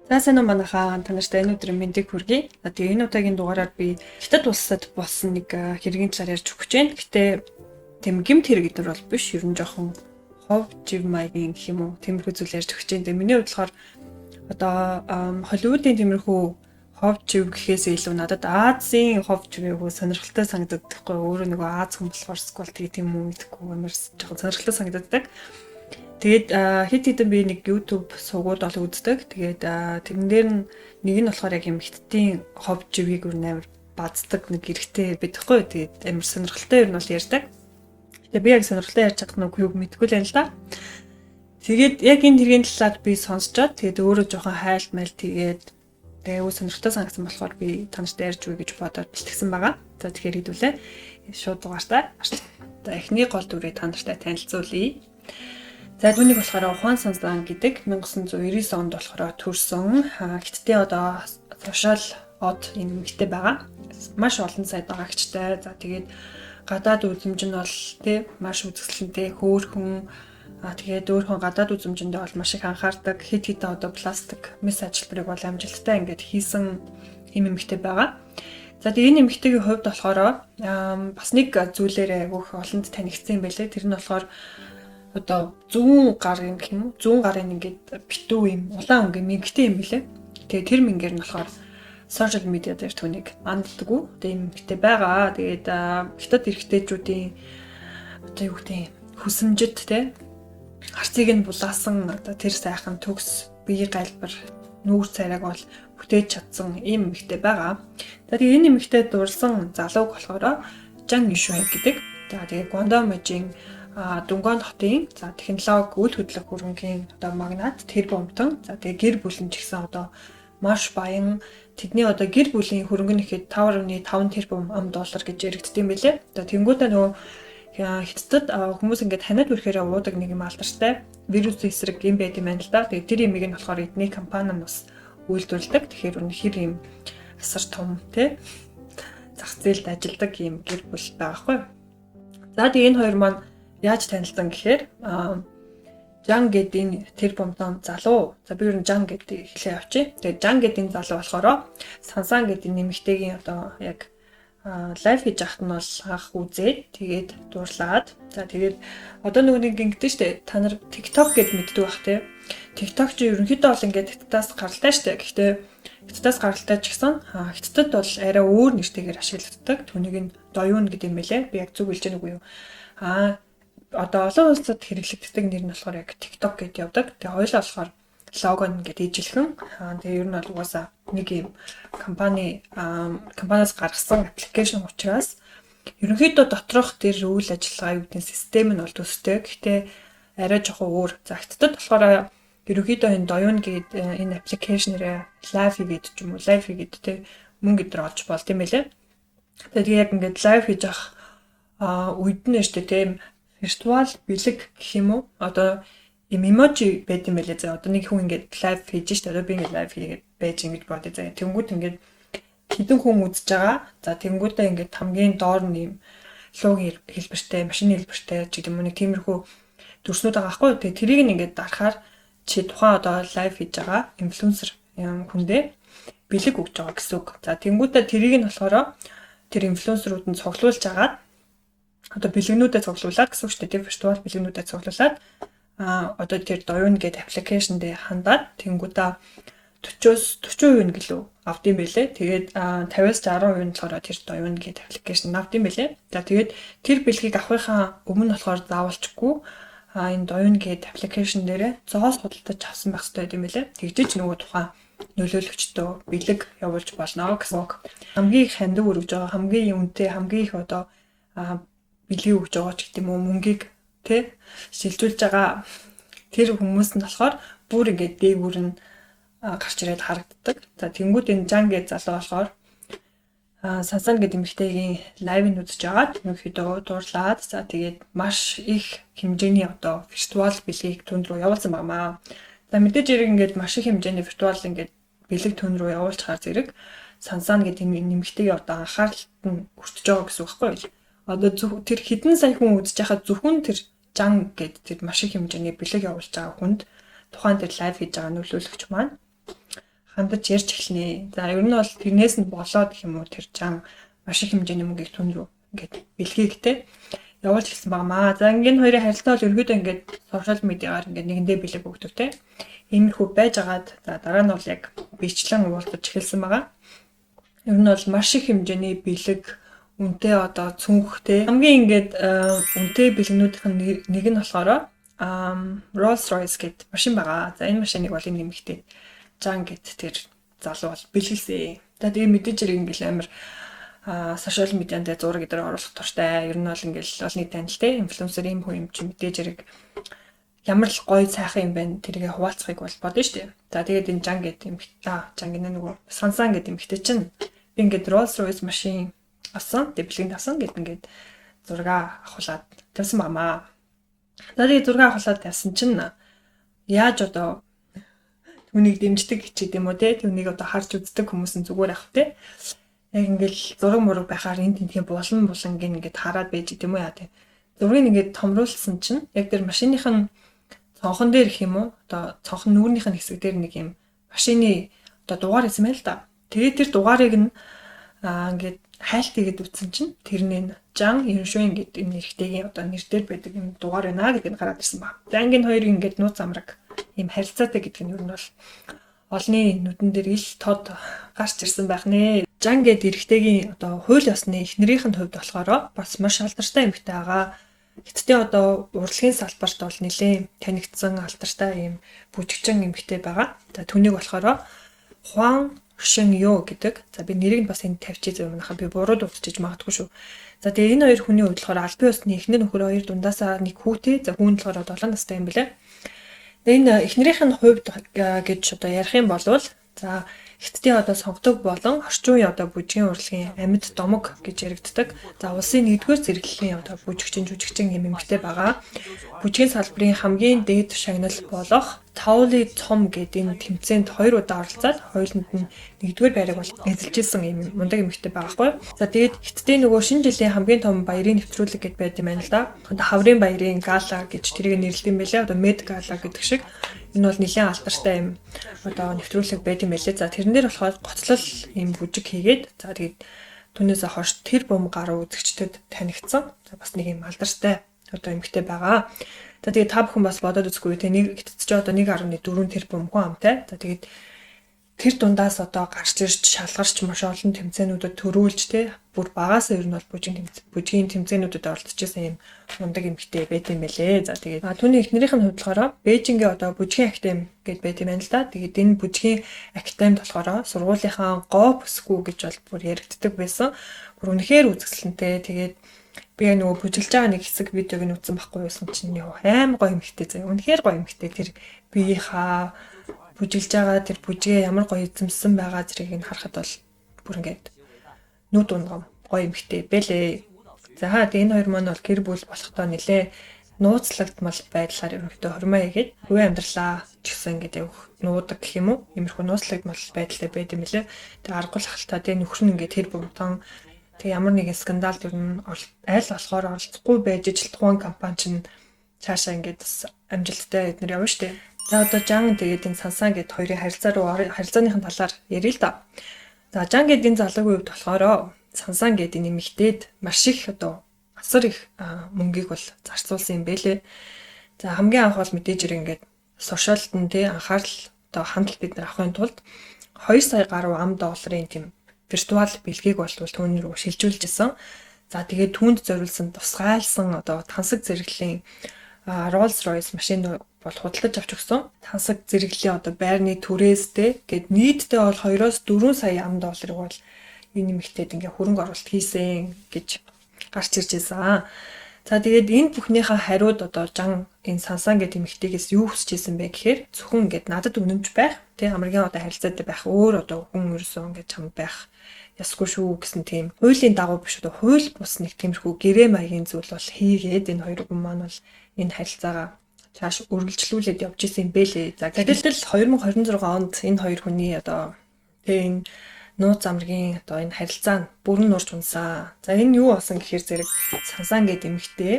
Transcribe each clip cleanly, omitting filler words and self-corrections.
За сайн уу манайхаа танартай энэ өдрийн мэндийг хүргэе. Тэгээ энэ удаагийн дугаараар би хятад улсад болсон нэг хэргийн талаар ярьж өгч байна. Гэтэ тэм гэмт хэрэг гэдэг бол биш. Ер нь жоохон хов жив маягийн гэх юм уу тиймэрхүү зүйл ярьж өгч байна. Тэгээ миний бодлохоор одоо Холливуудын тиймэрхүү хов жив гэхээс илүү надад Азийн хов живээгөө сонирхолтой санагддаг байхгүй юу? Өөрөө нөгөө Аз хүн болохоор сквал тийм юм мэдэхгүй амар жоохон сонирхолтой санагддаг. Тэгээд хэд хэдэн би нэг YouTube сувгууд бол үздэг. Тэгээд тэрэн дээр нэг нь болохоор яг юм хиттийн хов живийг өөр амар баздаг нэг эрэгтэй бидхгүй. Тэгээд амар сонирхолтой юм бол ярьдаг. Тэгээд би яг сонирхолтой ярьж чадах нүг юг мэдэхгүй л байна л да. Тэгээд яг энэ хэргийн талаар би сонсчоод тэгээд өөрөө жоохон хайлт майл тэгээд өө сонирхолтой санагдсан болохоор би танартай ярьж өгье гэж бодоод бэлтгэсэн байгаа. За тэгэхээр хэдүүлээ шууд дугаартаа. За эхний гол дүрийг танартай танилцуулъя. За түүнийг болохоор Хуан Сансан гэдэг 1999 онд болохоор төрсөн хиттийн одоо сошиал од юм эмэгтэй байгаа. Маш олон сайд байгаагчтай. За тэгээд гадаад үзмж нь бол тий маш үзэсгэлэнтэй хөөхөн тэгээд өөрхөн гадаад үзмжиндээ бол маш их анхаардаг. Хит одоо пластик мис ажилбарыг бол амжилттай ингээд хийсэн юм эмэгтэй байгаа. За тэгээд энэ эмэгтэйгийн хувьд болохоор бас нэг зүйлээрээ өөх олонд танигдсан юм байлээ. Тэр нь болохоор одоо 100 гарын гэх юм уу 100 гарын ингээд битүү юм улаан өнгө мэгтэй юм билээ. Тэгээ тэр мингээр нь болохоор сошиал медиа дээр түүнийг анддаггүй. Тэгээ юм ихтэй байгаа. Тэгээд хятад эрэгтэйчүүдийн одоо юу гэдэг хүсэмжид те харцыг нь булаасан одоо тэр сайхан төгс бие галбар нүүр царайг бол бүтээж чадсан юм ихтэй байгаа. Тэгээ энэ эмэгтэй дурсан залууг болохоор Жан Ишуэ гэдэг. За тэгээ Гуандамажийн Дүнгон хотын за технологи үйл хөдлөх хөрөнгийн одоо магнат тэр бомтон за тэгээ гэр бүл нь ч гэсэн одоо маш баян тэдний одоо гэр бүлийн хөрөнгө нь ихэд 5.5 тэрбум $5 гэж яригдсан юм билээ. За тэнгуүдээ нөгөө хятадд хүмүүс ингээд ханиад үрэхээр уудаг нэг юм алдартай вирус эсрэг юм байт юм байна л да. Тэгээ тэр имийг нь болохоор эдний компани нь бас үйлдвэрлэдэг. Тэгэхээр үнэхээр юм асар том тий зах зээлд ажилладаг юм гэр бүл байгаа хгүй. За тэгээ энэ хоёр маань яаж танилцсан гэхээр Жан гэдэг тэр бомтон залуу. За би ер нь Жан гэдэг хэлээ авчи. Тэгээд Жан гэдэг залуу болохоор Сансан гэдэг нэмэгтэйгийн одоо яг лайв хийж ахт нь бол анх үзээд тэгээд дуурлаад. За тэгээд одоо нөгөө нэг ингэдэж штэ та нар TikTok гэд мэддэг бах те. TikTok чи ерөнхийдөө бол ингээд хятадаас гаралтай штэ. Гэхдээ хятадаас гаралтай ч гэсэн хятадд бол арай өөр нэртэйгээр ашиглагддаг. Түүнийг нь доюун гэдэг юм байлээ. Би яг зүг хэлж байгаа үгүй юу? Одоо олон улсад хэрэглэгддэг нэр нь болохоор яг TikTok гэдээ явдаг. Тэгээ хоёулаа болохоор лого нэгээд ижилхэн. Тэгээ ер нь бол угаасаа нэг юм компаниас гаргасан аппликейшн учраас ерөнхийдөө доторх тэр үйл ажиллагаа юу гэдэг систем нь бол төстэй. Гэхдээ арай жоохон өөр. За хятадд болохоор ерөнхийдөө энэ доюун гээд энэ аппликейшнэрээ лайв хийгээд ч юм уу лайв хийгээд те мөнгө өдр олж болд юм байлээ. Тэгээ яг ингээд лайв хийж ах үед нь штэ тийм виртуал бэлэг гэх юм уу одоо юм эможи байт юм байлээ. За одоо нэг хүн ингээд лайв хийж штэ одоо би ингээд лайв хийгээд байж ингэж бодъё. За тэнгууд ингээд хэдэн хүн үзэж байгаа. За тэнгуудаа ингээд хамгийн доор нь юм лог хэлбэртэй машин хэлбэртэй ч гэдэг юм уу нэг тиймэрхүү дүрснүүд байгаа байхгүй. Тэгээ тэрийг нь ингээд дарахаар чи тухайн одоо лайв хийж байгаа инфлюенсер хүндээ бэлэг өгч байгаа гэсэн үг. За тэнгуудаа тэрийг нь болохоор тэр инфлюенсерүүд нь цуглуулж агаад одоо бэлгнүүдэд цуглуулад гэсэн үг шүү дээ. Тэр виртуал бэлгнүүдэд цуглуулад одоо тэр доюун гэдэг аппликейшндээ хандаад тэнгуудаа 40% гэлөө авдсан байлээ. Тэгээд 50-60% нь болохоор тэр доюун гэдэг аппликейшн авдсан байлээ. За тэгээд тэр бэлгийг авахынхаа өмнө болохоор заавалчгүй энэ доюун гэдэг аппликейшн дээрээ зоос худалдаж авсан байх хэрэгтэй юм байлээ. Тэгжээч нөгөө тухайн нөлөөлөгчдөө бэлэг явуулж болно гэсэн үг. Хамгийн их хандив өргөж байгаа, хамгийн үнэтэй, хамгийн их одоо бэлгийг өгж байгаа ч гэдэг юм уу мөнгийг тий шилжүүлж байгаа тэр хүмүүс нь болохоор бүр ингээд дээгүүр нь гарч ирээд харагддаг. За тэнгууд энэ Жан гэж залуу болохоор Сансан гэдэг эмэгтэйгийн лайвыг үзэж агаад ерөнхийдөө дуурлаад за тэгээд маш их хэмжээний одоо виртуал бэлгийг түн рүү явуулсан багмаа. За мэдээж хэрэг ингээд маш их хэмжээний виртуал ингээд бэлэг түн рүү явуулчихаар зэрэг Сансан гэдэг нэмэгтэйгийн одоо анхааралд нь өртөж байгаа гэсэн үг байхгүй юу? Одоо тэр хэдэн сая хүн үзэж байхад зөвхөн тэр Жан гэдэг тэр маш их хэмжээний бэлэг явуулж байгаа хүнд тухайн тэр лайв хийж байгаа нөлөөлөгч маань хандаж ярьж эхэлнэ. За ер нь бол тэрнээс нь болоод гэх юм уу тэр Жан маш их хэмжээний мөнгийг түн рүү ингээд бэлгээхтэй явуулж эхэлсэн багмаа. За ингээд хоёрын харилцаа бол ерөөдөө ингээд сошиал медиагаар ингээд нэгэндээ бэлэг өгдөг те. Иймэрхүү байж агаад за дараа нь бол яг бичлэн уулзаж эхэлсэн байгаа. Ер нь бол маш их хэмжээний бэлэг үнэтэй одоо цүнхтэй хамгийн ингээд үнэтэй бэлгнүүдийн нэг нь болохоор Rolls-Royce гэдэг машин байгаа. За энэ машиныг бол энэ нэмэгтэй Жан гэдэг тэр залуу бол бэлгэлсэн. За тэгээ мэдээж хэрэг ингээл амар сошиал медианд зураг дээр оруулах туртай. Ер нь бол ингээл олны танилтай инфлюенсер юм хөө юм чи мэдээж хэрэг ямар л гоё сайхан юм байна тэргээ хуваалцахыг бол бодно шүү дээ. За тэгээд энэ Жан гэдэг юм Жан гэнэ нөгөө Сансан гэдэг юм хтэй чинь би ингээд Rolls-Royce машин авсан, бэлгэнд авсан гэдэг ингээд зураг авахулаад тавьсан бамаа. За тэгээд зураг авахулаад тавьсан чинь яаж одоо түүнийг дэмждэг ч гэдэм үү те түүнийг одоо харж үздэг хүмүүс нь зүгээр ах те яг ингээл зураг мураг байхаар энэ тентгийн булан ингээд хараад байж гэдэм үү яа те зургийг ингээд томруулсан чинь яг тэр машиныхын цонхон дээр гэх юм уу одоо цонхон нүүрнийх нь хэсэг дээр нэг юм машины одоо дугаар байсан байл та. Тэгээд тэр дугаарыг нь ингээд хайлт игээд үтсэн чинь тэрний Жан Юншуэн гэдэг энэ нэрхтэйгийн одоо нэр дээр байдаг юм дугаар байна гэдгийг гараад ирсэн ба. За ингээд хоёр ингээд нууц амраг ийм харилцаатай гэдэг нь юу нь бол олны нүдэн дээр ил тод гарч ирсэн байх нэ. Жан гэдэг нэрхтэйгийн одоо хууль ёсны эхнэрийнх нь хувьд болохоор бас маш алдартай эмэгтэй байгаа. Гэвч одоо урлагийн салбарт бол нэлээд танигдсан алдартай ийм бүжигчин эмэгтэй байгаа. За түүнийг болохоор Хуан Шин Ё гэдэг. За би нэрийг бас энд тавьчих юм нахаа би буруу дуудчихж магадгүй шүү. За тэгээ энэ хоёр хүний хувьд болохоор албан ёсны эхнэр нөхөр хоёр дундаасаа нэг хүүтэй. За хүүн болохоор 7 настай юм билээ. Тэгээ энэ эхнэрийнх нь хувьд гэж одоо ярих юм бол за хятадын одоо сонгодог болон орчин үеийн одоо бүжгийн урлагийн амьд домог гэж яригддаг. За улсын 1-р зэрэглэлийн одоо бүжигчин жүжигчин эмэгтэй байгаа. Бүжгийн салбарын хамгийн дээд шагнал болох Таули цом гэдэг энэ тэмцээнд 2 удаа оролцоод хоёуланд нь 1-р байрыг бол эзэлжсэн юм мундаг эмэгтэй байгаа хгүй. За тэгээд хятадын нөгөө шинэ жилийн хамгийн том баярын нэвтрүүлэг гэд байт юм байна л да. Одоо хаврын баярын гала гэж тэрийг нэрлэдэг юм байлээ. Одоо Med Gala гэдэг шиг энэ бол нэлээд алдартай юм одоо нэвтрүүлэг байт юм байлээ. За тэрэн дээр болохоор гоцлол юм бүжиг хийгээд за тэгээд түүнээс хойш тэр бом гаруй үзэгчдэд танигдсан. За бас нэг юм алдартай одоо эмэгтэй байгаа. За тэгээд та бүхэн бас бодоод үзгүй те нэг хятадч одоо 1.4 тэрбум хүн амтай. За тэгээд тэр дундаас одоо гарч ирж шалгарч маш олон тэмцээнүүдэд төрүүлж те бүр багасаа ер нь бол бүжгийн тэмцээнүүдэд оролцож байсан юм мундаг эмэгтэй байт юм байлээ. За тэгээд түүний эхнэрийнх нь хувьд болохоор Бээжингийн одоо бүжгийн академи гэд байт юм байна л да. Тэгээд энэ бүжгийн академид болохоор сургуулийнхаа гоо бүсгүй гэж бол бүр яригддаг байсан. Бүр үнэхээр үзэсгэлэнтэй. Тэгээд би нөгөө бүжиглж байгаа нэг хэсэг видеог нь үзсэн байхгүй байсан чинь аим гоё эмэгтэй заяа. Үнэхээр гоё эмэгтэй тэр биеийнхаа бүжиглж байгаа тэр бүжгээ ямар гоё эзэмсэн байгаа зэрэг нь харахад бол бүр ингээд нүд унгам гоё эмэгтэй бэлээ. За тэгээд энэ хоёр маань бол гэр бүл болохдоо нэлээ нууцлагдмал байдлаар ерөнхийдөө хормоо хийгээд үе амьдралаа ч гэсэн ингээд явах нуудаг гэх юм уу. Иймэрхүү нууцлагдмал байдалтай байд юм лээ. Тэгээд аргагүй халтаа тэгээд нөхөр нь ингээд тэр бомтон тэг ямар нэгэн скандалд ер нь айл болохоор оролцохгүй байж ажилтгуун компани чинь цаашаа ингээд амжилттай эднэр явна штэ. За одоо Жан тэгээд энэ Сансан гэд хоёрын харилцааныхын талаар ярил л да. За Жан гэд энэ залуугийн хувьд болохоор Сансан гэд энэ эмэгтэйд маш их одоо асар их мөнгийг бол зарцуулсан юм бэлээ. За хамгийн анх бол мэдээж хэрэг ингээд сошиалд нь тэг анхаарал одоо хандлт бид нар авахын тулд 2 сая гаруй $10 тийм виртуал бэлгийг бол түүний рүү шилжүүлж исэн. За тэгээд түүнд зориулсан тусгайлсан одоо тансаг зэрэглэлийн Rolls-Royce машин бол худалдаж авч өгсөн. Тансаг зэрэглэлийн одоо байрны түрээстэй гээд нийтдээ бол 2-4 сая $10 бол энэ нэмэгтэйд ингээ хөрөнгө оруулалт хийсэн гэж гарч ирж байсан. За тэгээд энэ бүхнийхээ хариуд одоо Жан энэ Сансан гэдэг эмэгтэйгээс юу хүсэж ирсэн бэ гэхээр зөвхөн ингээд надад үнэмж байх, тэг хамгийн одоо харилцаатай байх, өөр одоо хүн өрсөн гэж чамд байх ясгүй шүү гэсэн тийм хуулийн дагуу биш одоо хууль бус нэг тиймэрхүү гэрээ маягийн зүйл бол хийгээд энэ хоёр хүн маань бол энэ харилцаагаа цааш үргэлжлүүлээд явж исэн юм бэлээ. За гэтэл 2026 онд энэ хоёр хүний одоо энэ нууц амргийн одоо энэ харилцаа нь бүрэн нурж унсан. За энэ юу болсон гэхээр зэрэг Сансан гэдэг эмэгтэй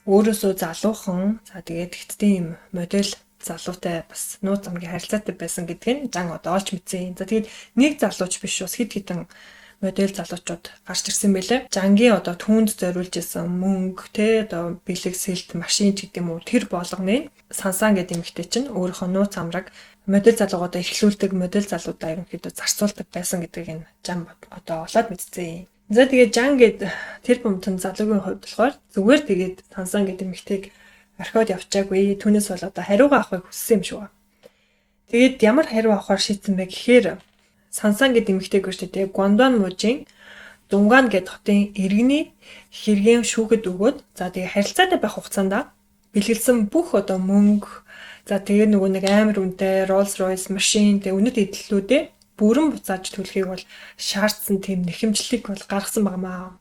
өөрөөсөө залуухан за тэгээд хятадын юм модель залуутай бас нууц амгийн харилцаатай байсан гэдгийг Жан одоо олж мэдсэн. За тэгээд нэг залууч биш бас хэд хэдэн модель залуучууд гарч ирсэн байлээ. Жангийн одоо түүнд зориулж исэн мөнгө те одоо бэлэг сэлт машин ч гэдэг юм уу тэр болгоныг Сансан гэдэг эмэгтэй чинь өөрийнхөө нууц амраг модель залуугуудаа эрхлүүлдэг, модель залуудаа ерөнхийдөө зарцуулдаг байсан гэдгийг энэ Жан одоо олоод мэдсэн. За тэгээд Жан гэд тэр бомтон залуугийн хувьд болохоор зүгээр тэгээд Сансан гэдэг эмэгтэйг орхиод явчаагүй. Түүнээс бол одоо хариугаа авахыг хүссэн юм шиг байна. Тэгээд ямар хариу авахар шийдсэн бэ гэхээр Сансан гэдэг эмэгтэйг шүү дээ. Гуандан мужийн Дунган гэдэг хотын иргэний хэрэгэн шүүхэд өгөөд за тэгээд харилцаатай байх хугацаанд бэлгэлсэн бүх одоо мөнгө за тэгээд нөгөө нэг амар үнэтэй Rolls Royce машин тэгээд үнэт эдлэлүүдээ бүрэн буцааж төлөхийг бол шаардсан тийм нэхэмжлэлийг бол гаргасан багмаа.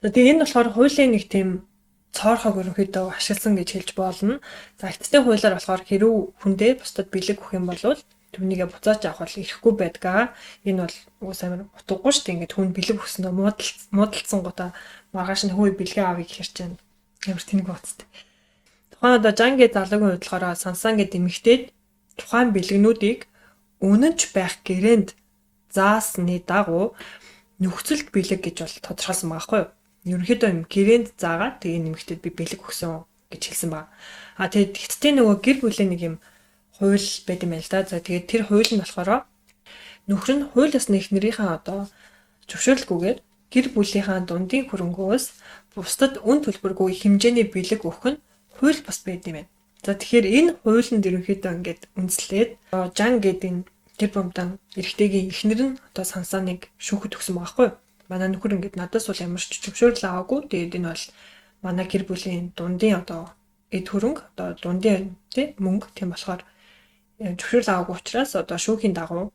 За тэгээд энэ болохоор хуулийн нэг тийм цоорхог ерөнхийдөө ашигласан гэж хэлж болно. За эцсийн хуулиар болохоор хэрв хүндээ бусдад бэлэг өгөх юм бол түүнийгээ буцааж авах бол ирэхгүй байдгаа. Энэ бол уус амар утгагүй шүү дээ. Ингээд хүн бэлэг өгснөө муудалцсан гутаа маргааш нь хөөе бэлгээ авъя гэхэр чинь ямар тэнэг боцтой. Тухайн одоо Жангийн залуугийн хувьд болохоор Сансан гэдэг эмэгтэйд тухайн бэлгэнүүдийг үнэнч байх гэрээнд заасны дагуу нөхцөлт бэлэг гэж бол тодорхойлсон байгаа хгүй юу? Ерөнхийдөө юм гэрээнд заагаад тэгээ нэмэгтэд би бэлэг өгсөн гэж хэлсэн баг. Тэгээд хэдтийн нөгөө гэр бүлийн нэг юм хууль байт юм байна л да. За тэгээд тэр хууль нь болохоор нөхөр нь хууль ёсны эхнэрийнхээ одоо зөвшөөрлгүйгээр гэр бүлийнхаа дундын хөрөнгөөс бусдад үн төлбөргүй хэмжээний бэлэг өгөх нь хууль бус байт юм байна. За тэгэхээр энэ хуулинд ерөнхийдөө ингээд үндэслээд Жан гэдэг тэр бомтон эрэгтэйгийн эхнэр нь одоо Сансаныг шүүхэд өгсөн байгаа хгүй юу? Манай нөхөр ингээд надаас бол ямар ч зөвшөөрөл аваагүй. Тэгээд энэ бол манай гэр бүлийн дундын одоо эд хөрөнгө одоо дундын тий мөнгө тийм болохоор зөвшөөрөл аваагүй учраас одоо шүүхийн дагуу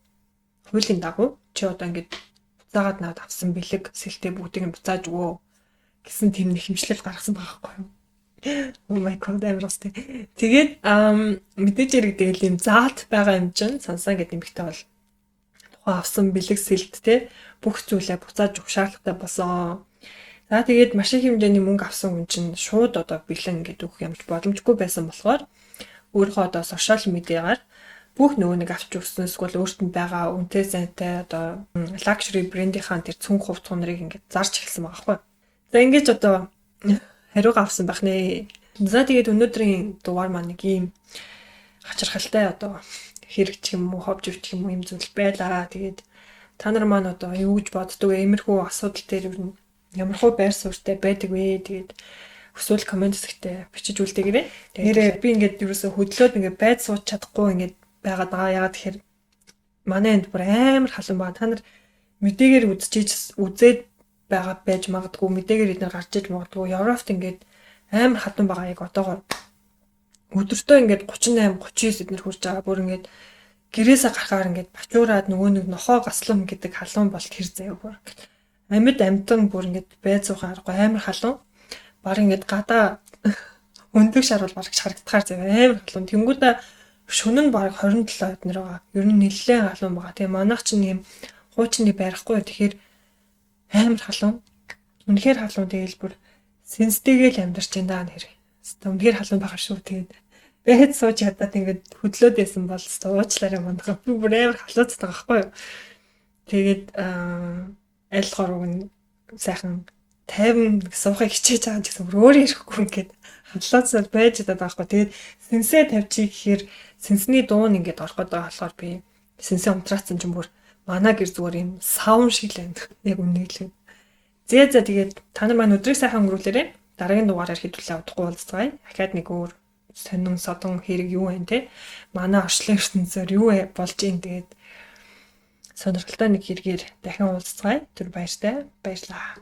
хуулийн дагуу чи одоо ингээд буцаагаад надад авсан бэлэг сэлтэй бүгдийг нь буцааж өгөө гэсэн тийм нэг хэмжлэл гаргасан байгаа хгүй юу? Oh my god амарстай. Тэгээд мэдээж яригдэл юм заалт байгаа юм чинь Сансан гэдэг эмэгтэй бол тухайн авсан бэлэг сэлт те бүх зүйлээ буцааж өгөх шаардлагатай болсон. За тэгээд маш их хэмжээний мөнгө авсан хүн чинь шууд одоо бэлэн гэдэг үг юмч боломжгүй байсан болохоор өөрийнхөө одоо сошиал медиагаар бүх нөгөө нэг авч өгсөн эсвэл өөртөө байгаа үнэтэй зантай одоо luxury брендийнхаа тэр цүнх хувц хунрыг ингээд зарж эхэлсэн байгаа хгүй. За ингэж одоо хариугаа авсан байх нэ. За тэгээд өнөөдрийн дугаар маань нэг ийм хачирхалтай одоо хэрэгч юм уу ховж өвч юм уу юм зүйл байлаа. Тэгээд та нар маань одоо юу гэж боддог вэ? Иймэрхүү асуудал дээр юу ямархуу байр суурьтай байдаг вэ? Тэгээд өсвөл комент хэсэгтээ бичиж үлдээгээрэй. Тэгээд би ингээд ерөөсө хөдлөөд ингээд байд сууч чадахгүй ингээд байгаад байгаа. Яагаад тэгэхээр манай энд бүр амар халуун байгаа. Та нар мэдээгээр үзээд байгаа байж магадгүй, мэдээгээр эдгээр гарч иж магадгүй. Европт ингээд амар халуун байгаа яг одоогоор. Өдөртөө ингээд 38, 39 эднэр хүрч байгаа. Бүр ингээд гэрээсээ гарахаар ингээд бачуураад нөгөө нэг нохоо гаслам гэдэг халуун болт хэр заяа бүр. Амьд амтан бүр ингээд байд суухаар амар халуун. Баг ингээд гадаа өндөг шар бол баг харагдахаар заяа амар халуун. Тэнгүүдээ шөнө нь баг 27 эднэр байгаа. Ер нь нэлээд халуун байгаа. Тэгээ манайх чинь юм хуучны байрахгүй. Тэгэхээр амар халуун. Үнэхээр халуун тэгэл бүр сэнстэйгээл амьдарч байна нэр. Үнэхээр халуун байгаа шүү. Тэгээд бэхэд сууж ядаад ингээд хөдлөөд байсан бол уучлаарай мандах. Би бүр амар халууцтай байгаа байхгүй юу. Тэгээд аль хорог нь сайхан 50 суухыг хичээж байгаа гэсэн бүр өөрөө ирэхгүй ингээд халууцтай байж ядаад байгаа байхгүй. Тэгээд сэнсээ тавьчих гэхээр сэнсний дуун ингээд ороход байгаа болохоор би сэнсээ унтраацсан чинь бүр манай гэр зүгээр юм саун шиг л байна. Яг үнэглээ. За тэгээд та нар маань өдрийг сайхан өнгөрүүлээрэй. Дараагийн дугаараар хэдүүлээ удахгүй уулзцгаая. Ахаад нэг өөр сонин содон хэрэг юу вэ те? Манай орчлон ертөнцөөр юу болж ийн тэгээд сонирхолтой нэг хэрэгээр дахин уулзцгаая. Тэр баяртай. Баярлалаа.